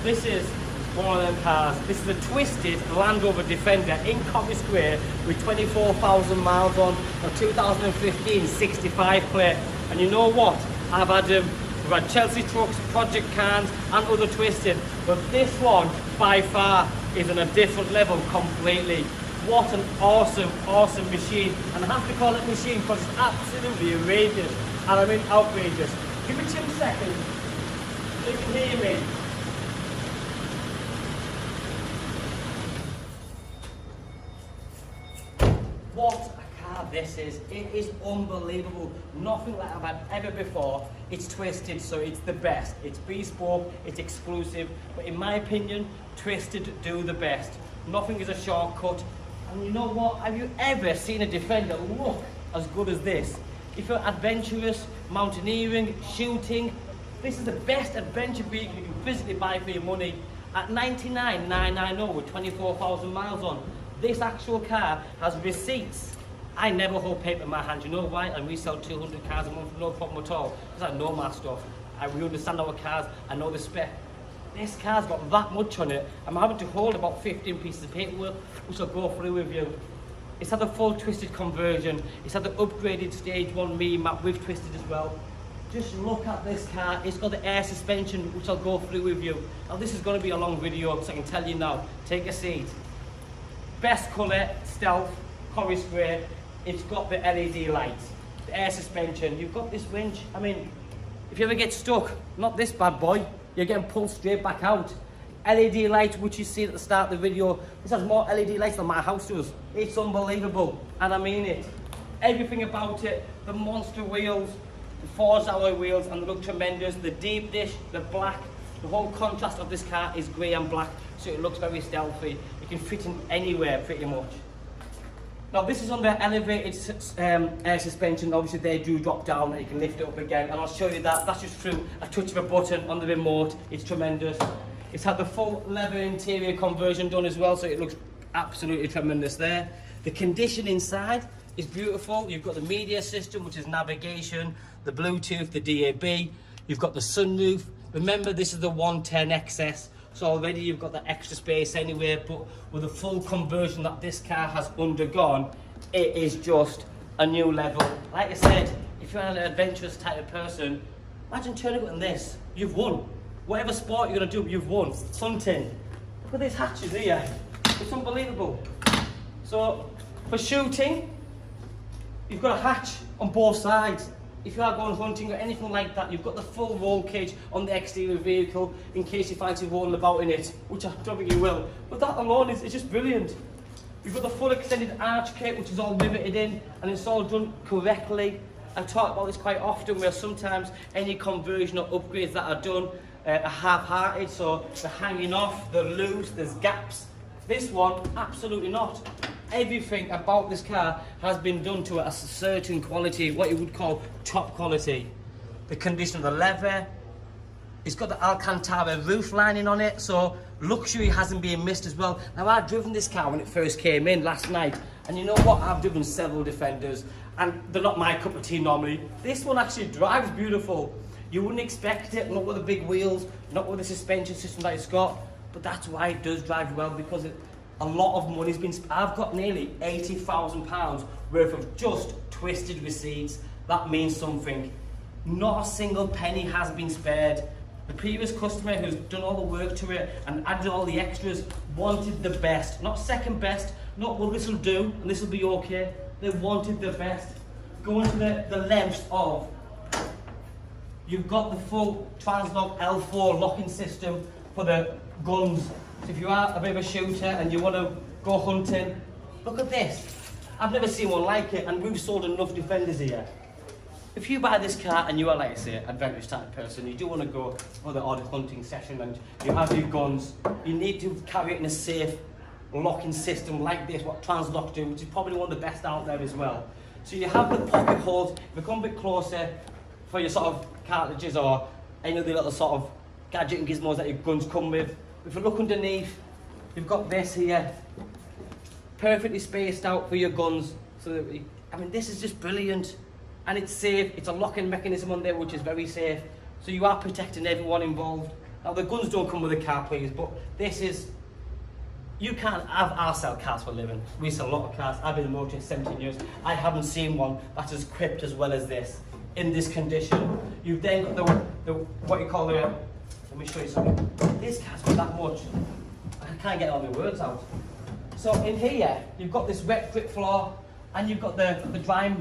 This is one of them cars. This is a twisted Land Rover Defender in Corris grey with 24,000 miles on, a 2015 65 plate. And you know what? I've had Chelsea trucks, project cans and other twisted, but this one by far is on a different level completely. What an awesome machine. And I have to call it machine because it's absolutely outrageous. And I mean outrageous. Give me 2 seconds so you can hear me. What a car this is. It is unbelievable. Nothing like I've had ever before. It's twisted, so it's the best. It's bespoke, it's exclusive, but in my opinion, twisted do the best. Nothing is a shortcut. And you know what? Have you ever seen a Defender look as good as this? If you're adventurous, mountaineering, shooting, this is the best adventure vehicle you can physically buy for your money. At 99,990 with 24,000 miles on, this actual car has receipts. I never hold paper in my hand. You know why? And we sell 200 cars a month, no problem at all. Because I know my stuff. We understand our cars. I know the spec. This car's got that much on it. I'm having to hold about 15 pieces of paperwork, which I'll go through with you. It's had the full twisted conversion. It's had the upgraded stage 1 me map with twisted as well. Just look at this car. It's got the air suspension, which I'll go through with you. Now this is going to be a long video, so I can tell you now. Take a seat. Best colour, stealth, Corris grey. It's got the LED lights, the air suspension. You've got this winch. I mean, if you ever get stuck, not this bad boy, you're getting pulled straight back out. LED lights, which you see at the start of the video. This has more LED lights than my house does. It's unbelievable, and I mean it. Everything about it, the monster wheels, the Forged alloy wheels, and they look tremendous. The deep dish, the black, the whole contrast of this car is grey and black, so it looks very stealthy. It can fit in anywhere pretty much. Now this is on the elevated air suspension. Obviously they do drop down and you can lift it up again, and I'll show you that. That's just through a touch of a button on the remote. It's tremendous. It's had the full leather interior conversion done as well, so it looks absolutely tremendous there. The condition inside is beautiful. You've got the media system, which is navigation, the Bluetooth, the DAB. You've got the sunroof. Remember, this is the 110 XS. So already you've got that extra space anywhere, but with the full conversion that this car has undergone, it is just a new level. Like I said, if you're an adventurous type of person, imagine turning on this. You've won. Whatever sport you're going to do, you've won. Hunting. Look at these hatches here. It's unbelievable. So for shooting, you've got a hatch on both sides. If you are going hunting or anything like that, you've got the full roll cage on the exterior vehicle in case you fancy rolling about in it, which I don't think you will. But that alone is just brilliant. You've got the full extended arch kit, which is all riveted in, and it's all done correctly. I talk about this quite often, where sometimes any conversion or upgrades that are done are half-hearted, so they're hanging off, they're loose, there's gaps. This one, absolutely not. Everything about this car has been done to a certain quality, what you would call top quality. The condition of the leather, it's got the Alcantara roof lining on it, so luxury hasn't been missed as well. Now I've driven this car when it first came in last night, and you know what, I've driven several Defenders, and they're not my cup of tea normally. This one actually drives beautiful. You wouldn't expect it, not with the big wheels, not with the suspension system that it's got, but that's why it does drive well, because a lot of money's been spent. I've got nearly £80,000 worth of just twisted receipts. That means something. Not a single penny has been spared. The previous customer who's done all the work to it and added all the extras wanted the best, not second best, not well this will do and this will be okay. They wanted the best. Going to the lengths of, you've got the full Translock L4 locking system for the guns. So if you are a bit of a shooter and you want to go hunting, look at this. I've never seen one like it, and we've sold enough Defenders here. If you buy this car and you are, like I say, adventurous type person, you do want to go for the odd hunting session and you have your guns, you need to carry it in a safe locking system like this, what Translock do, which is probably one of the best out there as well. So you have the pocket holes. If you come a bit closer for your sort of cartridges or any of the little sort of gadget and gizmos that your guns come with. If you look underneath, you've got this here, perfectly spaced out for your guns. So that I mean, this is just brilliant, and it's safe. It's a locking mechanism on there, which is very safe. So you are protecting everyone involved. Now the guns don't come with the Carplays, but this is, you can't have, I sell cars for a living. We sell a lot of cars. I've been in the motor 17 years. I haven't seen one that's as equipped as well as this, in this condition. You've then got the what you call the, let me show you something. This car's got that much. I can't get all my words out. So in here, you've got this wet grip floor, and you've got the dry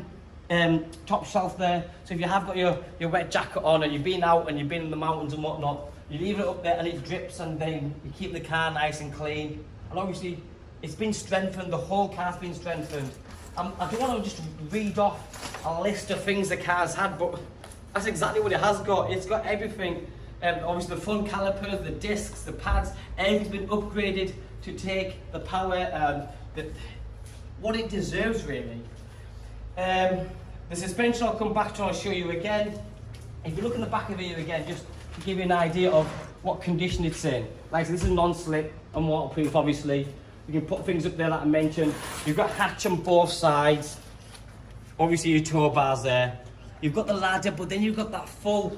top shelf there. So if you have got your wet jacket on, and you've been out and you've been in the mountains and whatnot, you leave it up there and it drips, and then you keep the car nice and clean. And obviously, it's been strengthened, the whole car's been strengthened. I don't want to just read off a list of things the car's had, but that's exactly what it has got. It's got everything. Obviously, the front calipers, the discs, the pads, everything's been upgraded to take the power, what it deserves, really. The suspension I'll come back to and I'll show you again. If you look in the back of here again, just to give you an idea of what condition it's in. Like, so this is non-slip and waterproof, obviously. You can put things up there that I mentioned. You've got hatch on both sides. Obviously your tow bars there. You've got the ladder, but then you've got that full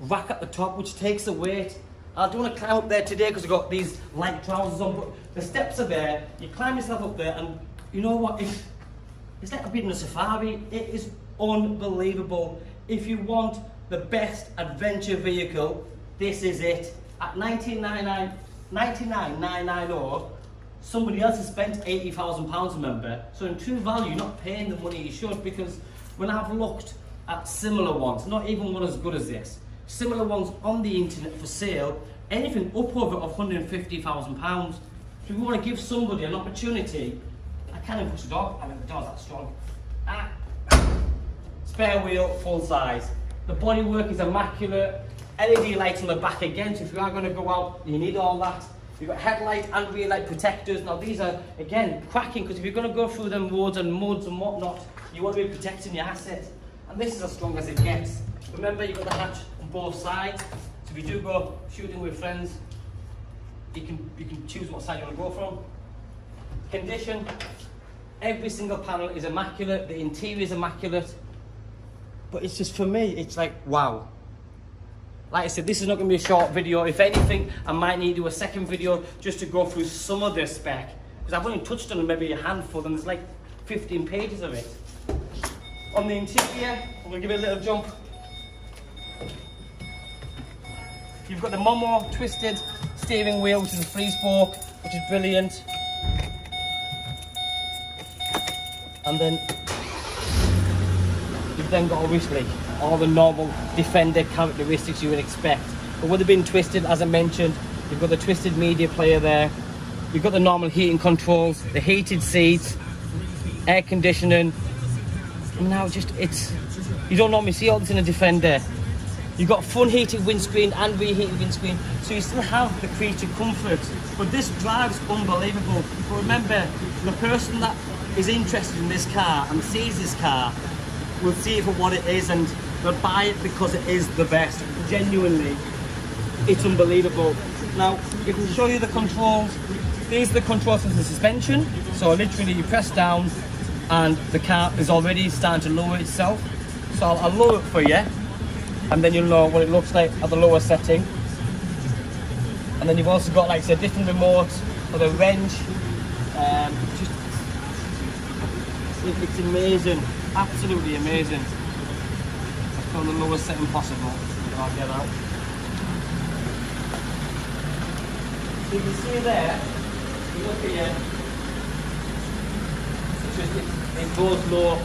rack at the top, which takes the weight. I don't want to climb up there today because I've got these light trousers on, but the steps are there. You climb yourself up there, and you know what? It's like being in a safari. It is unbelievable. If you want the best adventure vehicle, this is it. At $99,990, somebody else has spent £80,000, remember? So in true value, you're not paying the money you should, because when I've looked at similar ones, not even one as good as this, similar ones on the internet for sale, anything up over £150,000. So if you want to give somebody an opportunity, I can't even push the door. I mean, the door's that strong. Spare wheel, full size. The bodywork is immaculate. LED lights on the back again, so if you are going to go out, you need all that. You've got headlight and rear light protectors. Now these are, again, cracking, because if you're going to go through them roads and muds and whatnot, you want to be protecting your asset. And this is as strong as it gets. Remember, you've got the hatch on both sides, so if you do go shooting with friends, you can choose what side you want to go from. Condition, every single panel is immaculate, the interior is immaculate, but it's just, for me, it's like, wow. Like I said, this is not going to be a short video. If anything, I might need to do a second video just to go through some of this spec, because I've only touched on maybe a handful, and there's like 15 pages of it. On the interior, I'm going to give it a little jump. You've got the Momo twisted steering wheel, which is a 3-spoke, which is brilliant. And then you've then got, obviously, all the normal Defender characteristics you would expect. But with it being twisted, as I mentioned, you've got the twisted media player there. You've got the normal heating controls, the heated seats, air conditioning. Now, just, you don't normally see all this in a Defender. You've got front heated windscreen and rear heated windscreen, so you still have the creature comfort. But this drive's unbelievable. But remember, the person that is interested in this car and sees this car will see it for what it is, and they'll buy it because it is the best. Genuinely, it's unbelievable. Now, if we show you the controls, these are the controls for the suspension. So literally you press down and the car is already starting to lower itself. So I'll lower it for you, and then you'll know what it looks like at the lower setting. And then you've also got, like I said, different remotes for the wrench. It's amazing, absolutely amazing. Let's go on the lowest setting possible. I'll get out. So you can see there, you look here, it goes low.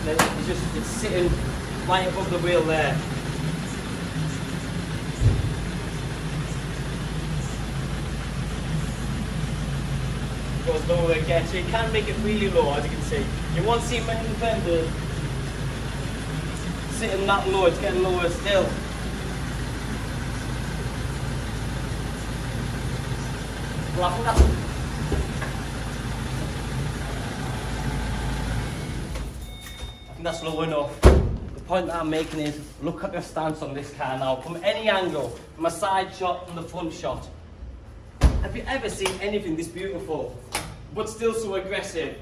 It's sitting right above the wheel there. Goes lower again, so you can make it really low, as you can see. You won't see many Defenders sitting that low, it's getting lower still. Well, I think that's low enough. The point that I'm making is, look at the stance on this car now, from any angle, from a side shot, from the front shot. Have you ever seen anything this beautiful, but still so aggressive?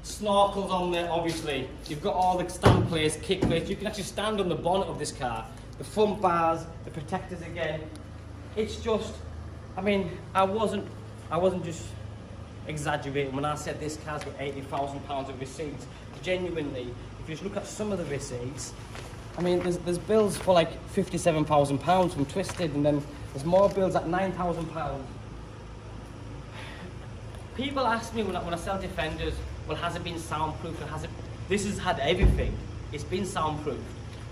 Snorkels on there, obviously. You've got all the stand plates, kick plates. You can actually stand on the bonnet of this car. The front bars, the protectors again. it's just, I mean, I wasn't just exaggerating when I said this car's got £80,000 of receipts. Genuinely, if you just look at some of the receipts, I mean, there's bills for like £57,000 from Twisted, and then there's more bills at £9,000. People ask me when I sell Defenders, well, has it been soundproof? Or has it? This has had everything. It's been soundproof.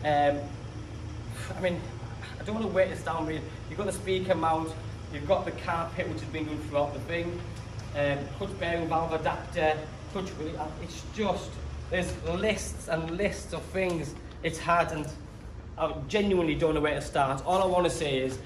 I mean, I don't want to weight this down, really. You've got the speaker mount, you've got the carpet, which has been good throughout the thing, clutch bearing valve adapter, clutch really, it's just, there's lists and lists of things. It's hard, and I genuinely don't know where to start. All I want to say is,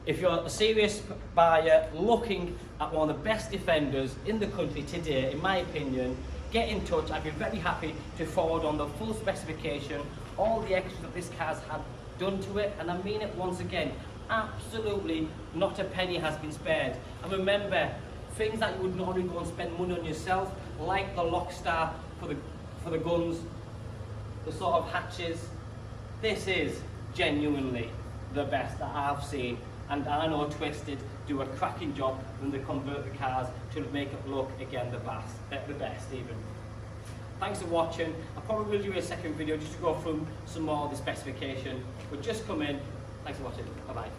if you're a serious buyer looking at one of the best Defenders in the country today, in my opinion, get in touch. I'd be very happy to forward on the full specification, all the extras that this car's had done to it, and I mean it once again, absolutely not a penny has been spared. And remember, things that you would normally go and spend money on yourself, like the lock star for the guns, the sort of hatches, this is genuinely the best that I've seen, and I know Twisted do a cracking job when they convert the cars to make it look, again, the best even. Thanks for watching. I probably will do a second video just to go through some more of the specification, but just come in. Thanks for watching. Bye bye.